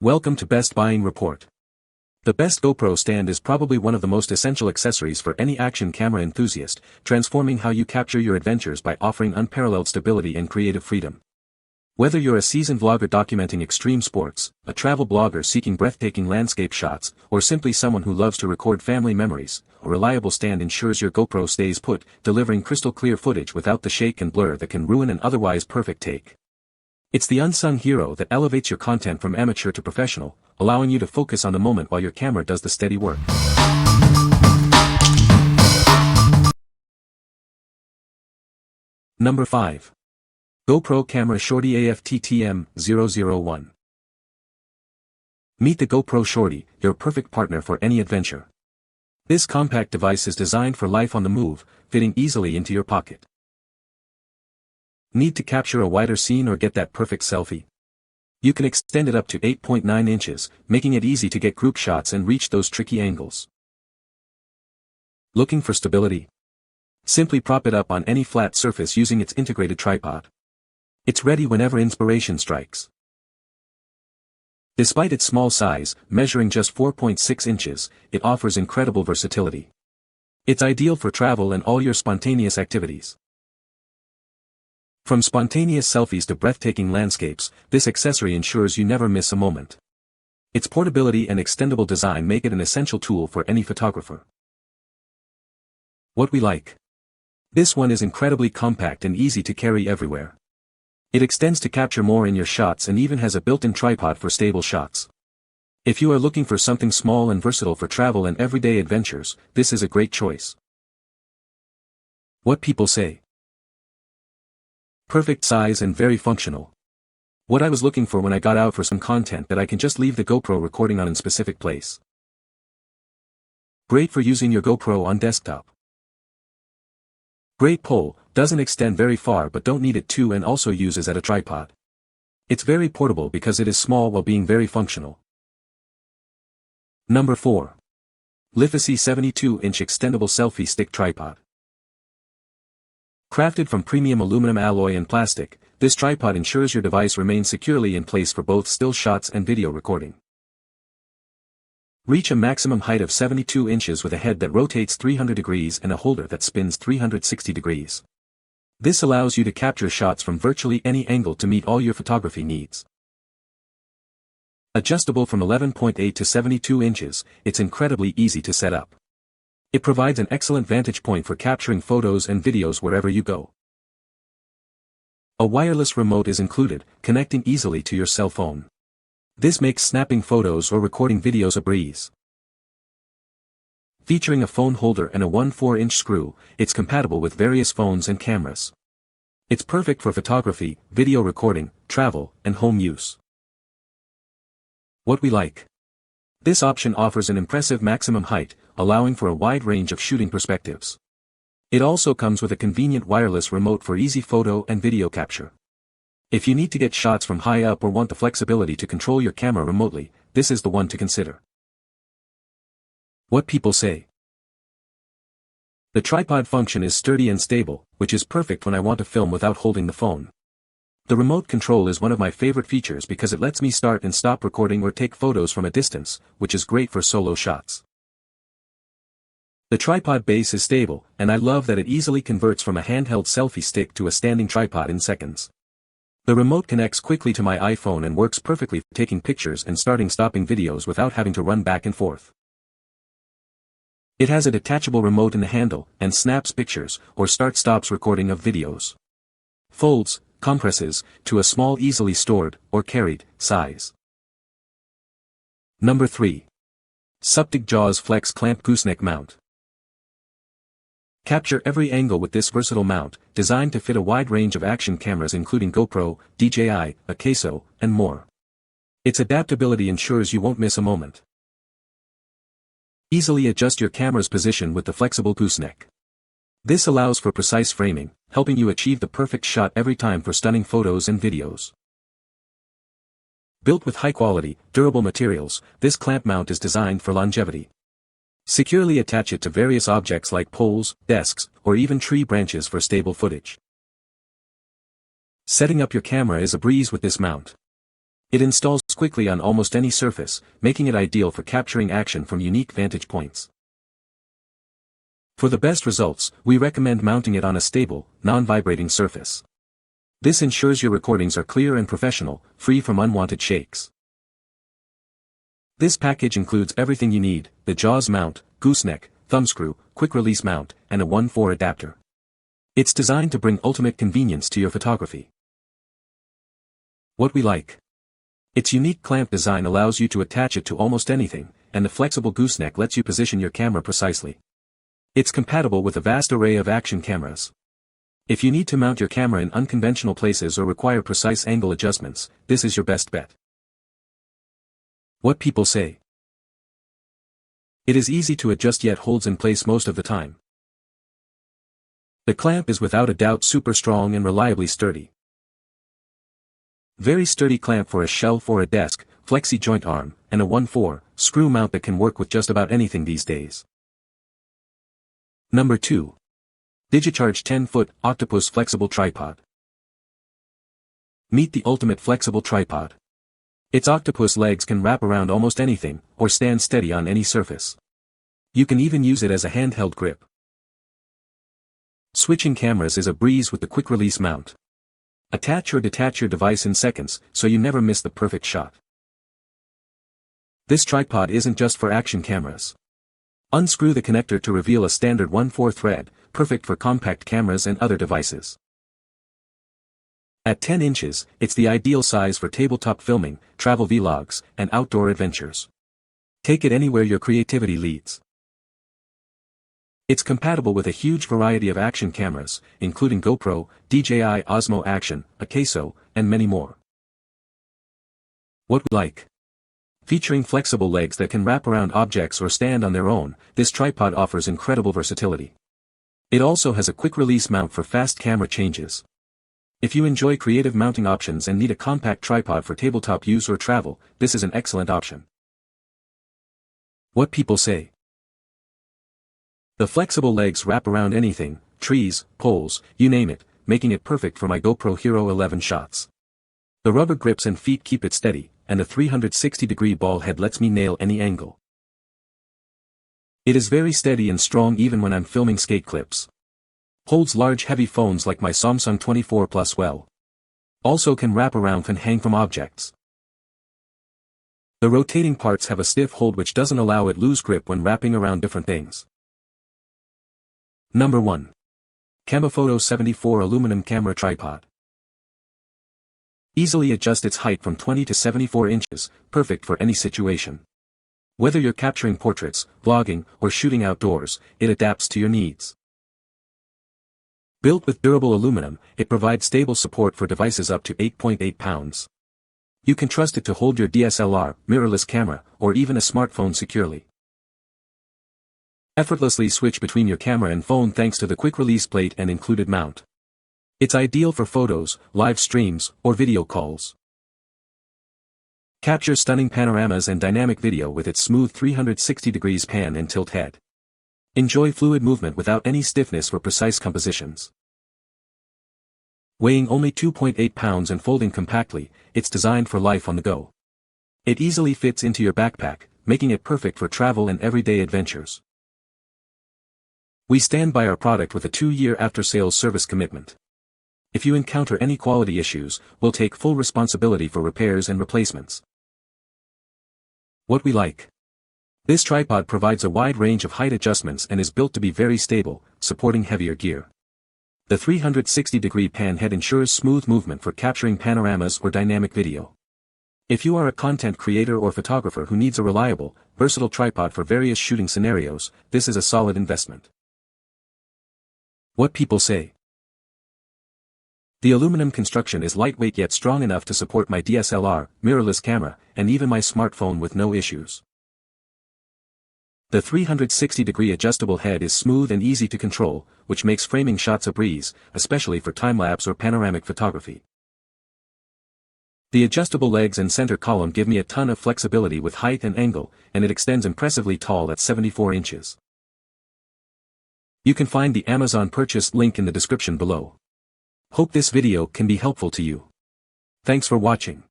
Welcome to Best Buying Report. The best GoPro stand is probably one of the most essential accessories for any action camera enthusiast, transforming how you capture your adventures by offering unparalleled stability and creative freedom. Whether you're a seasoned vlogger documenting extreme sports, a travel blogger seeking breathtaking landscape shots, or simply someone who loves to record family memories, a reliable stand ensures your GoPro stays put, delivering crystal clear footage without the shake and blur that can ruin an otherwise perfect take. It's the unsung hero that elevates your content from amateur to professional, allowing you to focus on the moment while your camera does the steady work. Number 5. GoPro Camera Shorty AFTTM001. Meet the GoPro Shorty, your perfect partner for any adventure. This compact device is designed for life on the move, fitting easily into your pocket. Need to capture a wider scene or get that perfect selfie? You can extend it up to 8.9 inches, making it easy to get group shots and reach those tricky angles. Looking for stability? Simply prop it up on any flat surface using its integrated tripod. It's ready whenever inspiration strikes. Despite its small size, measuring just 4.6 inches, it offers incredible versatility. It's ideal for travel and all your spontaneous activities. From spontaneous selfies to breathtaking landscapes, this accessory ensures you never miss a moment. Its portability and extendable design make it an essential tool for any photographer. What we like. This one is incredibly compact and easy to carry everywhere. It extends to capture more in your shots and even has a built-in tripod for stable shots. If you are looking for something small and versatile for travel and everyday adventures, this is a great choice. What people say. Perfect size and very functional. What I was looking for when I got out for some content that I can just leave the GoPro recording on in specific place. Great for using your GoPro on desktop. Great pole, doesn't extend very far but don't need it to and also uses as a tripod. It's very portable because it is small while being very functional. Number 4. Liphisy 72-inch extendable selfie stick tripod. Crafted from premium aluminum alloy and plastic, this tripod ensures your device remains securely in place for both still shots and video recording. Reach a maximum height of 72 inches with a head that rotates 300 degrees and a holder that spins 360 degrees. This allows you to capture shots from virtually any angle to meet all your photography needs. Adjustable from 11.8 to 72 inches, it's incredibly easy to set up. It provides an excellent vantage point for capturing photos and videos wherever you go. A wireless remote is included, connecting easily to your cell phone. This makes snapping photos or recording videos a breeze. Featuring a phone holder and a 1/4-inch screw, it's compatible with various phones and cameras. It's perfect for photography, video recording, travel, and home use. What we like. This option offers an impressive maximum height, allowing for a wide range of shooting perspectives. It also comes with a convenient wireless remote for easy photo and video capture. If you need to get shots from high up or want the flexibility to control your camera remotely, this is the one to consider. What people say. The tripod function is sturdy and stable, which is perfect when I want to film without holding the phone. The remote control is one of my favorite features because it lets me start and stop recording or take photos from a distance, which is great for solo shots. The tripod base is stable, and I love that it easily converts from a handheld selfie stick to a standing tripod in seconds. The remote connects quickly to my iPhone and works perfectly for taking pictures and stopping videos without having to run back and forth. It has a detachable remote in the handle, and snaps pictures, or stops recording of videos. Folds, compresses, to a small easily stored, or carried, size. Number 3. Suptig Jaws Flex Clamp Gooseneck Mount. Capture every angle with this versatile mount, designed to fit a wide range of action cameras including GoPro, DJI, Octopus, and more. Its adaptability ensures you won't miss a moment. Easily adjust your camera's position with the flexible gooseneck. This allows for precise framing, helping you achieve the perfect shot every time for stunning photos and videos. Built with high-quality, durable materials, this clamp mount is designed for longevity. Securely attach it to various objects like poles, desks, or even tree branches for stable footage. Setting up your camera is a breeze with this mount. It installs quickly on almost any surface, making it ideal for capturing action from unique vantage points. For the best results, we recommend mounting it on a stable, non-vibrating surface. This ensures your recordings are clear and professional, free from unwanted shakes. This package includes everything you need: the JAWS mount, gooseneck, thumbscrew, quick-release mount, and a 1/4 adapter. It's designed to bring ultimate convenience to your photography. What we like. Its unique clamp design allows you to attach it to almost anything, and the flexible gooseneck lets you position your camera precisely. It's compatible with a vast array of action cameras. If you need to mount your camera in unconventional places or require precise angle adjustments, this is your best bet. What people say. It is easy to adjust yet holds in place most of the time. The clamp is without a doubt super strong and reliably sturdy. Very sturdy clamp for a shelf or a desk, flexi joint arm, and a 1/4 screw mount that can work with just about anything these days. Number 2. Digicharge 10-foot Octopus Flexible Tripod. Meet the ultimate flexible tripod. Its octopus legs can wrap around almost anything, or stand steady on any surface. You can even use it as a handheld grip. Switching cameras is a breeze with the quick-release mount. Attach or detach your device in seconds, so you never miss the perfect shot. This tripod isn't just for action cameras. Unscrew the connector to reveal a standard 1/4 thread, perfect for compact cameras and other devices. At 10 inches, it's the ideal size for tabletop filming, travel vlogs, and outdoor adventures. Take it anywhere your creativity leads. It's compatible with a huge variety of action cameras, including GoPro, DJI Osmo Action, Octopus, and many more. What we like. Featuring flexible legs that can wrap around objects or stand on their own, this tripod offers incredible versatility. It also has a quick-release mount for fast camera changes. If you enjoy creative mounting options and need a compact tripod for tabletop use or travel, this is an excellent option. What people say. The flexible legs wrap around anything, trees, poles, you name it, making it perfect for my GoPro Hero 11 shots. The rubber grips and feet keep it steady, and the 360-degree ball head lets me nail any angle. It is very steady and strong even when I'm filming skate clips. Holds large heavy phones like my Samsung 24 Plus well. Also can wrap around and hang from objects. The rotating parts have a stiff hold which doesn't allow it lose grip when wrapping around different things. Number 1. CAMBOFOTO 74 Aluminum Camera Tripod. Easily adjust its height from 20 to 74 inches, perfect for any situation. Whether you're capturing portraits, vlogging, or shooting outdoors, it adapts to your needs. Built with durable aluminum, it provides stable support for devices up to 8.8 pounds. You can trust it to hold your DSLR, mirrorless camera, or even a smartphone securely. Effortlessly switch between your camera and phone thanks to the quick-release plate and included mount. It's ideal for photos, live streams, or video calls. Capture stunning panoramas and dynamic video with its smooth 360 degrees pan and tilt head. Enjoy fluid movement without any stiffness for precise compositions. Weighing only 2.8 pounds and folding compactly, it's designed for life on the go. It easily fits into your backpack, making it perfect for travel and everyday adventures. We stand by our product with a 2-year after-sales service commitment. If you encounter any quality issues, we'll take full responsibility for repairs and replacements. What we like. This tripod provides a wide range of height adjustments and is built to be very stable, supporting heavier gear. The 360-degree pan head ensures smooth movement for capturing panoramas or dynamic video. If you are a content creator or photographer who needs a reliable, versatile tripod for various shooting scenarios, this is a solid investment. What people say. The aluminum construction is lightweight yet strong enough to support my DSLR, mirrorless camera, and even my smartphone with no issues. The 360-degree adjustable head is smooth and easy to control, which makes framing shots a breeze, especially for time-lapse or panoramic photography. The adjustable legs and center column give me a ton of flexibility with height and angle, and it extends impressively tall at 74 inches. You can find the Amazon purchase link in the description below. Hope this video can be helpful to you. Thanks for watching.